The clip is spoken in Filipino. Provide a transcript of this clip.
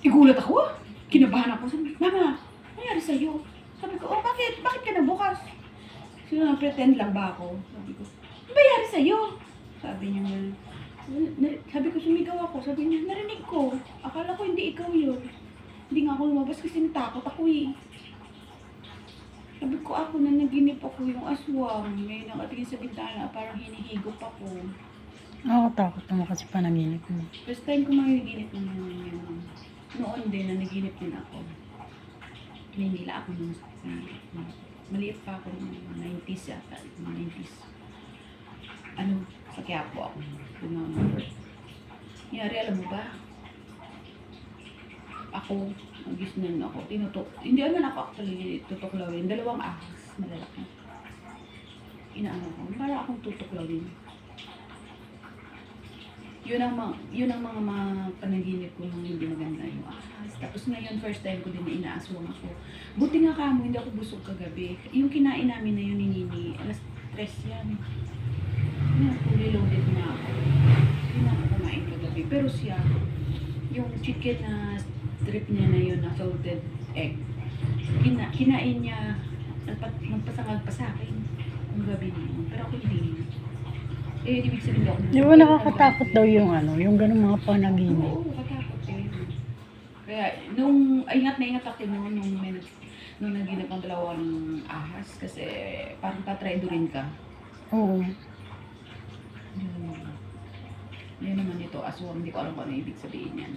Igulat ako ah. Kinabahan ako. Sabi, Mama, nangyari sa'yo? Sabi ko, oh bakit? Bakit ka nabukas? Sino na pretend lang ba ako? Sabi ko, ano ba nangyari sa'yo? Sabi niya, sabi ko sumigaw ako. Sabi niya, narinig ko. Akala ko hindi ikaw yun. Hindi nga ako lumabas kasi natakot ako eh. Sabi ko ako na naginip ako yung aswang. May nakatingin sa bintana, parang hinihigop ako. Nakakatakot naman kasi panaginip mo. First time ko makiginip naman yun. Noon din, na naginip din ako. Hinila ako nung maliit pa ako nung 90s yata. Mga 90s. Ano, sa Quiapo ako. Nangyari, alam mo ba? Ako, nagisnan ako. Hindi naman ako actually tutuklawin. Dalawang ahas, malalaki. Inaano ko, para akong tutuklawin. Yun ang mga panaginip ko nung hindi maganda yung ahas. Tapos ngayon, first time ko din na inaaswang ako. Buti nga kamo, hindi ako busog kagabi. Yung kinain namin na yun ni Nini, alas 3 yan. Yan, fully loaded na ako. Hindi na ako kumain kagabi. Pero siya, yung chicken na strip niya na yun, na salted egg, kinain niya, nagpasangag pa sa akin yung gabi na yun. Pero ako hindi. Eh, ibig sabihin ako. Di ba nakakatakot daw yung yung ganun mga panaginip? Oo, katakot eh. Kaya, nung ingat ako nung naginip ang dalawang ahas kasi parang tatraido rin ka. Oo. Yun naman ito, aswang, hindi ko alam kung ano ibig sabihin yan.